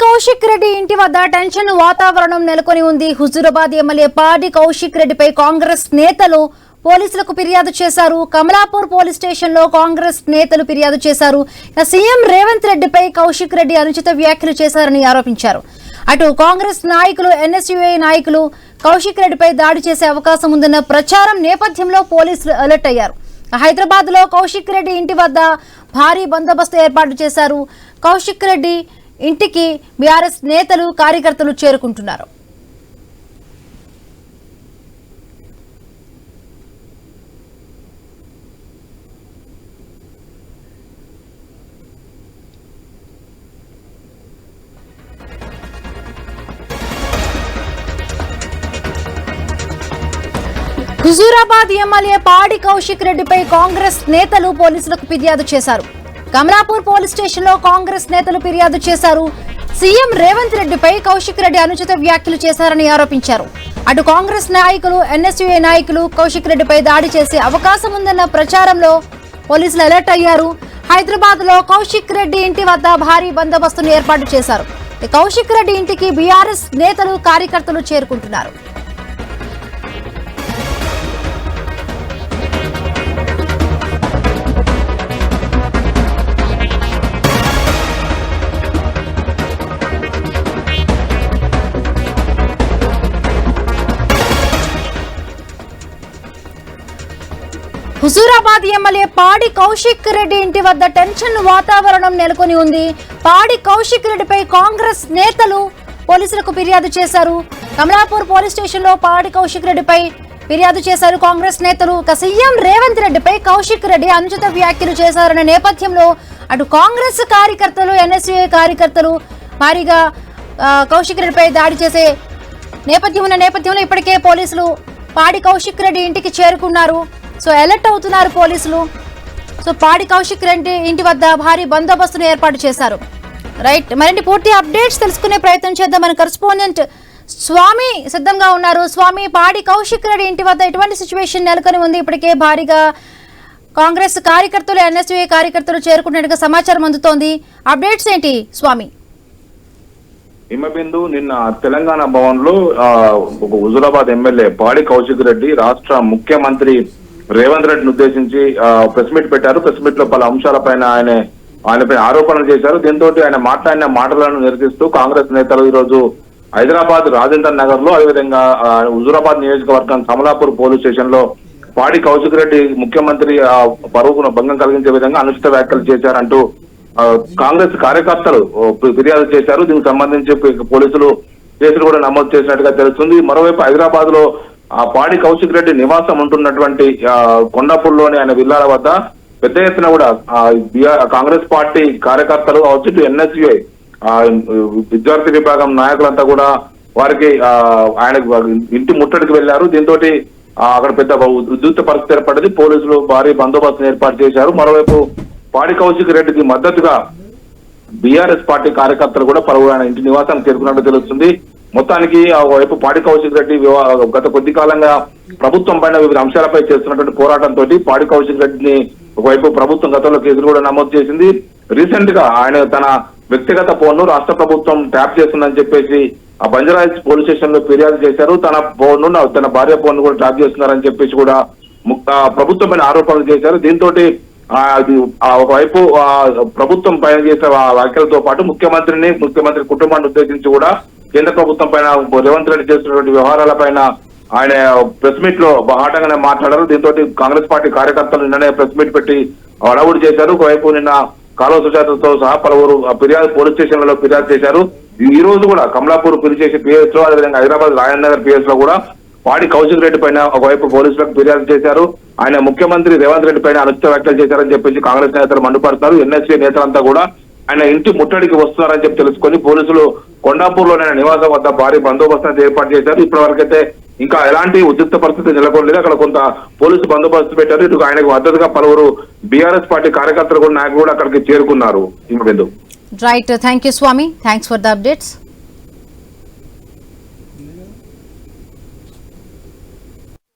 కౌశిక్ రెడ్డి ఇంటి వద్ద టెన్షన్ వాతావరణం నెలకొని ఉంది. హుజూరాబాద్ ఎమ్మెల్యే పాడి కౌశిక్ రెడ్డిపై కాంగ్రెస్ నేతలు పోలీసులకు ఫిర్యాదు చేశారు. కమలాపూర్ పోలీస్ స్టేషన్ లో కాంగ్రెస్ నేతలు ఫిర్యాదు చేశారు. సీఎం రేవంత్ రెడ్డిపై కౌశిక్ రెడ్డి అనుచిత వ్యాఖ్యలు చేశారని ఆరోపించారు. అటు కాంగ్రెస్ నాయకులు, ఎన్ఎస్యుఐ నాయకులు కౌశిక్ రెడ్డిపై దాడి చేసే అవకాశం ఉందన్న ప్రచారం నేపథ్యంలో పోలీసులు అలర్ట్ అయ్యారు. హైదరాబాద్ లో కౌశిక్ రెడ్డి ఇంటి వద్ద భారీ బందోబస్తు ఏర్పాటు చేశారు. కౌశిక్ రెడ్డి ఇంటికి బీఆర్ఎస్ నేతలు, కార్యకర్తలు చేరుకుంటున్నారు. హుజూరాబాద్ ఎమ్మెల్యే పాడి కౌశిక్ రెడ్డిపై కాంగ్రెస్ నేతలు పోలీసులకు ఫిర్యాదు చేశారు. కమలాపూర్ పోలీస్ స్టేషన్ లో కాంగ్రెస్ నేతలు ఫిర్యాదు చేశారు. సీఎం రేవంత్ రెడ్డిపై కౌశిక్ రెడ్డి అనుచిత వ్యాఖ్యలు చేశారని ఆరోపించారు. అటు కాంగ్రెస్ నాయకులు, ఎన్ఎస్యుఐ నాయకులు కౌశిక్ రెడ్డిపై దాడి చేసే అవకాశం ఉందన్న ప్రచారంలో పోలీసులు అలర్ట్ అయ్యారు. హైదరాబాద్ లో కౌశిక్ రెడ్డి ఇంటి వద్ద భారీ బందోబస్తును ఏర్పాటు చేశారు. కౌశిక్ రెడ్డి ఇంటికి బీఆర్ఎస్ నేతలు, కార్యకర్తలు చేరుకుంటున్నారు. హుజూరాబాద్ ఎమ్మెల్యే పాడి కౌశిక్ రెడ్డి ఇంటి వద్ద టెన్షన్ వాతావరణం నెలకొని ఉంది. పాడి కౌశిక్ రెడ్డిపై కాంగ్రెస్ నేతలు పోలీసులకు ఫిర్యాదు చేశారు. కమలాపూర్ పోలీస్ స్టేషన్ లో పాడి కౌశిక్ రెడ్డిపై ఫిర్యాదు చేశారు కాంగ్రెస్ నేతలు. సీఎం రేవంత్ రెడ్డిపై కౌశిక్ రెడ్డి అనుచిత వ్యాఖ్యలు చేశారన్న నేపథ్యంలో అటు కాంగ్రెస్ కార్యకర్తలు, ఎన్ఎస్యుఐ కార్యకర్తలు భారీగా కౌశిక్ రెడ్డిపై దాడి చేసే నేపథ్యంలో ఇప్పటికే పోలీసులు పాడి కౌశిక్ రెడ్డి ఇంటికి చేరుకున్నారు. సో అలర్ట్ అవుతున్నారు పోలీసులు. సో పాడి కౌశిక్ రెడ్డి ఇంటి వద్ద భారీ బందోబస్తును ఏర్పాటు చేశారు. రైట్, మరిన్ని పూర్తి అప్డేట్స్ తెలుసుకునే ప్రయత్నం చేద్దాం. మన కరెస్పాండెంట్ స్వామి సిద్ధంగా ఉన్నారు. స్వామి, పాడి కౌశిక్ రెడ్డి ఇంటి వద్ద ఎటువంటి సిచ్యువేషన్ నెలకొని ఉంది? ఇప్పటికే భారీగా కాంగ్రెస్ కార్యకర్తలు, ఎన్ఎస్యుఐ కార్యకర్తలు చేరుకున్నట్టుగా సమాచారం అందుతోంది. అప్డేట్స్ ఏంటి స్వామి? హిమబిందు, నిన్న తెలంగాణ భవన్ లో హుజూరాబాద్ ఎమ్మెల్యే పాడి కౌశిక్ రెడ్డి రాష్ట్ర ముఖ్యమంత్రి రేవంత్ రెడ్డిని ఉద్దేశించి ప్రెస్ మీట్ పెట్టారు. ప్రెస్ మీట్ లో పలు అంశాలపైన ఆయనపై ఆరోపణలు చేశారు. దీంతో ఆయన మాట్లాడిన మాటలను నిరసిస్తూ కాంగ్రెస్ నేతలు ఈ రోజు హైదరాబాద్ రాజేంద్ర నగర్ లో, అదేవిధంగా హుజూరాబాద్ నియోజకవర్గం కమలాపూర్ పోలీస్ స్టేషన్ లో పాడి కౌశిక్ రెడ్డి ముఖ్యమంత్రి పరువును భంగం కలిగించే విధంగా అనుచిత వ్యాఖ్యలు చేశారంటూ కాంగ్రెస్ కార్యకర్తలు ఫిర్యాదు చేశారు. దీనికి సంబంధించి పోలీసులు కేసులు కూడా నమోదు చేసినట్టుగా తెలుస్తుంది. మరోవైపు హైదరాబాద్ లో పాడి కౌశిక్ రెడ్డి నివాసం ఉంటున్నటువంటి కొండాపూర్లోని ఆయన విల్లాల వద్ద పెద్ద ఎత్తున కూడా కాంగ్రెస్ పార్టీ కార్యకర్తలు కావచ్చు, ఎన్ఎస్యుఐ విద్యార్థి విభాగం నాయకులంతా కూడా వారికి ఆయన ఇంటి ముట్టడికి వెళ్లారు. దీంతో అక్కడ పెద్ద ఉద్రిక్త పరిస్థితి ఏర్పడింది. పోలీసులు భారీ బందోబస్తును ఏర్పాటు చేశారు. మరోవైపు పాడి కౌశిక్ రెడ్డికి మద్దతుగా బీఆర్ఎస్ పార్టీ కార్యకర్తలు కూడా పలువురు ఆయన ఇంటి నివాసానికి చేరుకున్నట్టు తెలుస్తుంది. మొత్తానికి ఒకవైపు పాడి కౌశిక్ రెడ్డి గత కొద్ది కాలంగా ప్రభుత్వం పైన వివిధ అంశాలపై చేస్తున్నటువంటి పోరాటంతో పాడి కౌశిక్ రెడ్డిని ఒకవైపు ప్రభుత్వం గతంలో కేసులు కూడా నమోదు చేసింది. రీసెంట్ గా ఆయన తన వ్యక్తిగత ఫోన్ ను రాష్ట్ర ప్రభుత్వం ట్యాప్ చేస్తుందని చెప్పేసి ఆ బంజారాహిల్స్ పోలీస్ స్టేషన్ లో ఫిర్యాదు చేశారు. తన ఫోన్ ను, తన భార్య ఫోన్ ను కూడా ట్యాప్ చేస్తున్నారని చెప్పేసి కూడా ప్రభుత్వం పైన ఆరోపణలు చేశారు. దీంతో ఒకవైపు ప్రభుత్వం పైన చేసే వ్యాఖ్యలతో పాటు ముఖ్యమంత్రి కుటుంబాన్ని ఉద్దేశించి కూడా కేంద్ర ప్రభుత్వం పైన రేవంత్ రెడ్డి చేస్తున్నటువంటి వ్యవహారాల పైన ఆయన ప్రెస్ మీట్ లో బాహాటంగానే మాట్లాడారు. దీంతో కాంగ్రెస్ పార్టీ కార్యకర్తలు నిన్ననే ప్రెస్ మీట్ పెట్టి అడవుడు చేశారు. ఒకవైపు నిన్న కాలువ సుజాతతో సహా పలువురు పోలీస్ స్టేషన్లలో ఫిర్యాదు చేశారు. ఈ రోజు కూడా కమలాపూర్ పోలీస్ స్టేషన్ పిఎస్ లో, అదేవిధంగా హైదరాబాద్ రాజేంద్ర నగర్ పిఎస్ లో కూడా పాడి కౌశిక్ రెడ్డి పైన ఒకవైపు పోలీసులకు ఫిర్యాదు చేశారు. ఆయన ముఖ్యమంత్రి రేవంత్ రెడ్డి పైన అనుచిత వ్యాఖ్యలు చేశారని చెప్పేసి కాంగ్రెస్ నేతలు మండిపడుతున్నారు. ఎన్ఎస్సీ నేతలంతా కూడా ఆయన ఇంటి ముట్టడికి వస్తున్నారని చెప్పి తెలుసుకొని పోలీసులు కొండాపూర్ లోని నివాసం వద్ద భారీ బందోబస్తు ఏర్పాటు చేశారు. ఇప్పటి వరకైతే ఇంకా ఎలాంటి ఉద్రిక్త పరిస్థితి నెలకొనలేదు. అక్కడ కొంత పోలీసు బందోబస్తు పెట్టారు. ఇటు ఆయనకు మద్దతుగా పలువురు బీఆర్ఎస్ పార్టీ కార్యకర్తలు కూడా నాయకులు కూడా అక్కడికి చేరుకున్నారు. Right, thank you Swami, thanks for the updates.